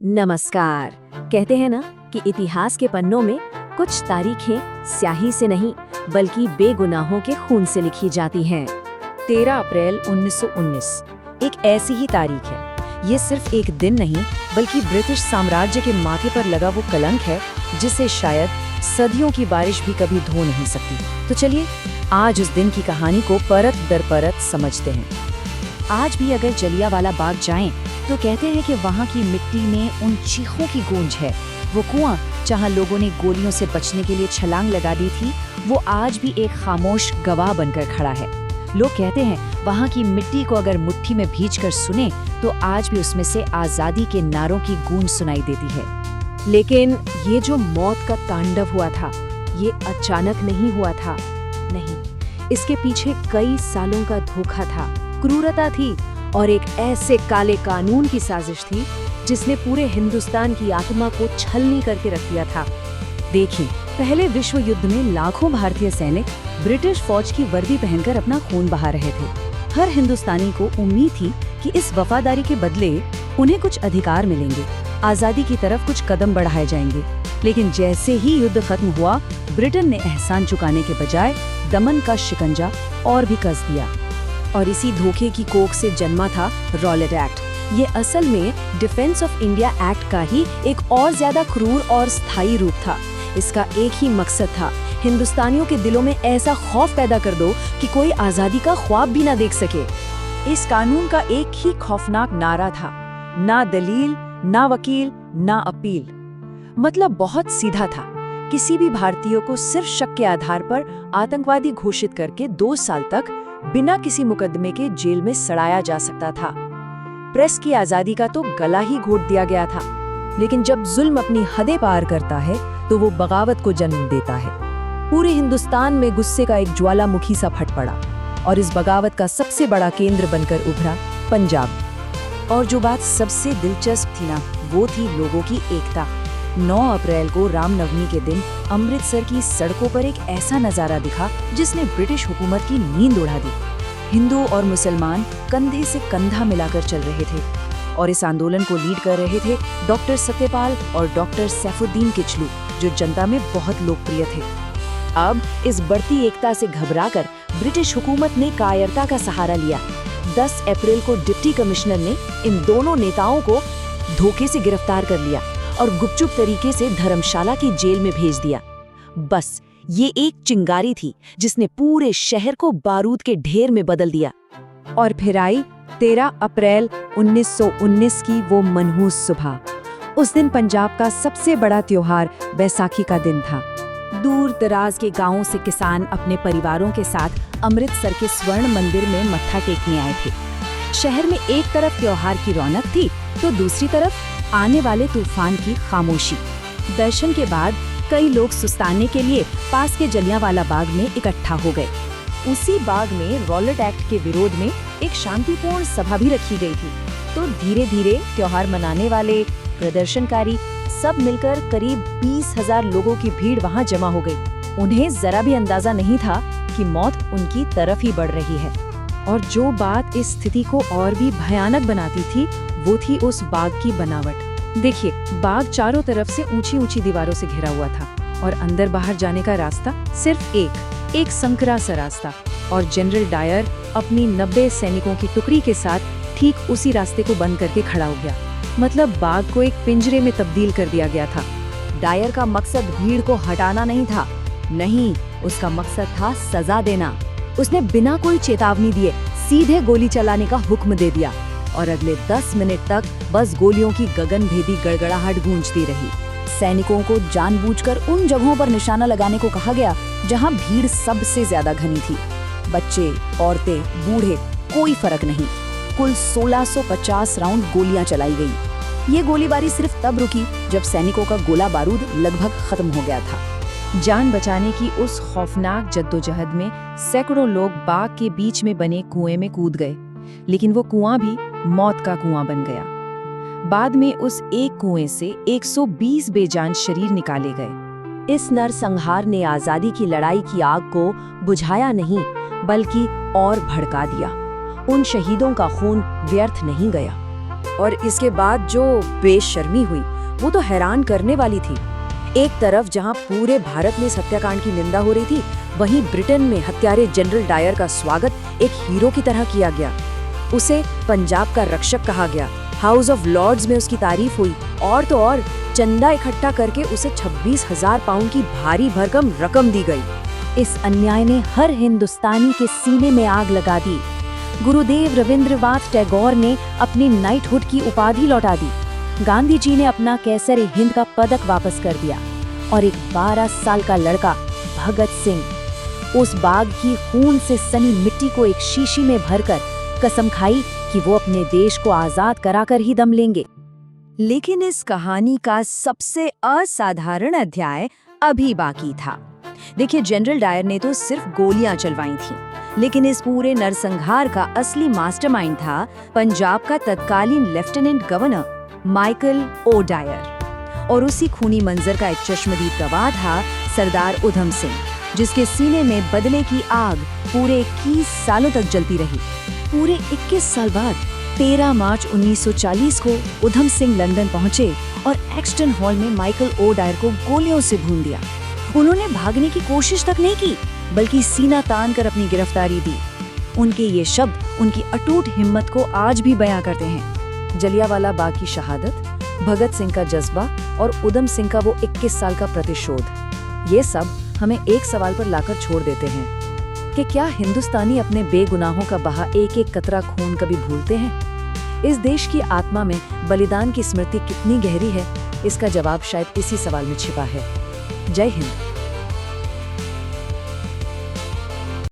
नमस्कार। कहते हैं ना कि इतिहास के पन्नों में कुछ तारीखें स्याही से नहीं बल्कि बेगुनाहों के खून से लिखी जाती हैं। 13 अप्रैल 1919 एक ऐसी ही तारीख है। ये सिर्फ एक दिन नहीं बल्कि ब्रिटिश साम्राज्य के माथे पर लगा वो कलंक है जिसे शायद सदियों की बारिश भी कभी धो नहीं सकती। तो चलिए आज उस दिन की कहानी को परत दर परत समझते हैं। आज भी अगर जलियांवाला बाग जाएं तो कहते हैं कि वहाँ की मिट्टी में उन चीखों की गूंज है। वो कुआं जहाँ लोगों ने गोलियों से बचने के लिए छलांग लगा दी थी, वो आज भी एक खामोश गवाह बनकर खड़ा है। लोग कहते हैं वहाँ की मिट्टी को अगर मुट्ठी में भींचकर सुने तो आज भी उसमें से आजादी के नारों की गूंज सुनाई देती है। लेकिन ये जो मौत का तांडव हुआ था, ये अचानक नहीं हुआ था। नहीं, इसके पीछे कई सालों का धोखा था, क्रूरता थी और एक ऐसे काले कानून की साजिश थी जिसने पूरे हिंदुस्तान की आत्मा को छलनी करके रख दिया था। देखिए, पहले विश्व युद्ध में लाखों भारतीय सैनिक ब्रिटिश फौज की वर्दी पहनकर अपना खून बहा रहे थे। हर हिंदुस्तानी को उम्मीद थी कि इस वफादारी के बदले उन्हें कुछ अधिकार मिलेंगे, आजादी की तरफ कुछ कदम बढ़ाए जाएंगे। लेकिन जैसे ही युद्ध खत्म हुआ, ब्रिटेन ने एहसान चुकाने के बजाय दमन का शिकंजा और भी कस दिया। और इसी धोखे की कोख से जन्मा था रॉलेट एक्ट। ये असल में डिफेंस ऑफ इंडिया एक्ट का ही एक और ज्यादा क्रूर और स्थायी रूप था। इसका एक ही मकसद था, हिंदुस्तानियों के दिलों में ऐसा खौफ पैदा कर दो कि कोई आजादी का ख्वाब भी ना देख सके। इस कानून का एक ही खौफनाक नारा था, ना दलील, ना वकील, ना अपील। मतलब बहुत सीधा था, किसी भी भारतीय को सिर्फ शक के आधार पर आतंकवादी घोषित करके 2 साल तक बिना किसी मुकदमे के जेल में सड़ाया जा सकता था। प्रेस की आजादी का तो गला ही घोट दिया गया था। लेकिन जब जुल्म अपनी हदें पार करता है तो वो बगावत को जन्म देता है। पूरे हिंदुस्तान में गुस्से का एक ज्वालामुखी सा फट पड़ा और इस बगावत का सबसे बड़ा केंद्र बनकर उभरा पंजाब। और जो बात सबसे दिलचस्प थी ना, वो थी लोगों की एकता। 9 अप्रैल को रामनवमी के दिन अमृतसर की सड़कों पर एक ऐसा नजारा दिखा जिसने ब्रिटिश हुकूमत की नींद उड़ा दी। हिंदू और मुसलमान कंधे से कंधा मिलाकर चल रहे थे और इस आंदोलन को लीड कर रहे थे डॉक्टर सत्यपाल और डॉक्टर सैफुद्दीन किचलू, जो जनता में बहुत लोकप्रिय थे। अब इस बढ़ती एकता से घबराकर ब्रिटिश हुकूमत ने कायरता का सहारा लिया। 10 अप्रैल को डिप्टी कमिश्नर ने इन दोनों नेताओं को धोखे से गिरफ्तार कर लिया और गुपचुप तरीके से धर्मशाला की जेल में भेज दिया। बस ये एक चिंगारी थी जिसने पूरे शहर को बारूद के ढेर में बदल दिया। और फिर आई 13 अप्रैल 1919 की वो मनहूस सुबह। उस दिन पंजाब का सबसे बड़ा त्योहार बैसाखी का दिन था। दूर दराज के गांवों से किसान अपने परिवारों के साथ अमृतसर के स्वर्ण मंदिर में मत्था टेकने आए थे। शहर में एक तरफ त्योहार की रौनक थी तो दूसरी तरफ आने वाले तूफान की खामोशी। दर्शन के बाद कई लोग सुस्ताने के लिए पास के जलियांवाला बाग में इकट्ठा हो गए। उसी बाग में रॉलेट एक्ट के विरोध में एक शांतिपूर्ण सभा भी रखी गई थी। तो धीरे धीरे त्योहार मनाने वाले, प्रदर्शनकारी सब मिलकर करीब 20,000 लोगों की भीड़ वहां जमा हो गई। उन्हें जरा भी अंदाजा नहीं था कि मौत उनकी तरफ ही बढ़ रही है। और जो बात इस स्थिति को और भी भयानक बनाती थी, वो थी उस बाग की बनावट। देखिए, बाग चारों तरफ से ऊंची ऊंची दीवारों से घिरा हुआ था और अंदर बाहर जाने का रास्ता सिर्फ एक संकरा सा रास्ता। और जनरल डायर अपनी 90 सैनिकों की टुकड़ी के साथ ठीक उसी रास्ते को बंद करके खड़ा हो गया। मतलब बाग को एक पिंजरे में तब्दील कर दिया गया था। डायर का मकसद भीड़ को हटाना नहीं था, नहीं, उसका मकसद था सजा देना। उसने बिना कोई चेतावनी दिए सीधे गोली चलाने का हुक्म दे दिया और अगले 10 मिनट तक बस गोलियों की गगनभेदी गड़गड़ाहट गूंजती रही। सैनिकों को जानबूझकर उन जगहों पर निशाना लगाने को कहा गया जहां भीड़ सबसे ज्यादा घनी थी। बच्चे, औरतें, बूढ़े, कोई फर्क नहीं। कुल 1650 राउंड गोलियां चलाई गई। ये गोलीबारी सिर्फ तब रुकी जब सैनिकों का गोला बारूद लगभग खत्म हो गया था। जान बचाने की उस खौफनाक जद्दोजहद में सैकड़ों लोग बाग के बीच में बने कुएं में कूद गए, लेकिन वो कुआं भी मौत का कुआं बन गया। बाद में उस एक कुएं से 120 बेजान शरीर निकाले गए। इस नरसंहार ने आजादी की लड़ाई की आग को बुझाया नहीं बल्कि और भड़का दिया। उन शहीदों का खून व्यर्थ नहीं गया। और इसके बाद जो बेशर्मी हुई वो तो हैरान करने वाली थी। एक तरफ जहां पूरे भारत में इस हत्याकांड की निंदा हो रही थी, वहीं ब्रिटेन में हत्यारे जनरल डायर का स्वागत एक हीरो की तरह किया गया। उसे पंजाब का रक्षक कहा गया, हाउस ऑफ लॉर्ड्स में उसकी तारीफ हुई और तो और चंदा इकट्ठा करके उसे 26,000 पाउंड की भारी भरकम रकम दी गई। इस अन्याय ने हर हिंदुस्तानी के सीने में आग लगा दी। गुरुदेव रविंद्रनाथ टैगोर ने अपनी नाइटहुड की उपाधि लौटा दी। गांधी जी ने अपना कैसर हिंद का पदक वापस कर दिया और एक 12 साल का लड़का भगत सिंह उस बाग की खून से सनी मिट्टी को एक शीशी में भरकर कसम खाई कि वो अपने देश को आजाद कराकर ही दम लेंगे। लेकिन इस कहानी का सबसे असाधारण अध्याय अभी बाकी था। देखिए, जनरल डायर ने तो सिर्फ गोलियां चलवाई थीं, लेकिन इस पूरे नरसंहार का असली मास्टरमाइंड था पंजाब का तत्कालीन lieutenant governor Michael O'Dwyer. और उसी खूनी मंजर का एक चश्मदीद गवाह था सरदार उधम सिंह, जिसके सीने में बदले की आग पूरे 21 सालों तक जलती रही। पूरे 21 साल बाद 13 मार्च 1940 को उधम सिंह लंदन पहुंचे और एक्सटन हॉल में माइकल ओ डायर को गोलियों से भून दिया। उन्होंने भागने की कोशिश तक नहीं की, बल्कि सीना तान कर अपनी गिरफ्तारी दी। उनके ये शब्द उनकी अटूट हिम्मत को आज भी बयां करते हैं। जलियांवाला बाग की शहादत, भगत सिंह का जज्बा और उधम सिंह का वो 21 साल का प्रतिशोध, ये सब हमें एक सवाल पर लाकर छोड़ देते हैं कि क्या हिंदुस्तानी अपने बेगुनाहों का बहा एक एक कतरा खून कभी भूलते हैं? इस देश की आत्मा में बलिदान की स्मृति कितनी गहरी है, इसका जवाब शायद इसी सवाल में छिपा है। जय हिंद।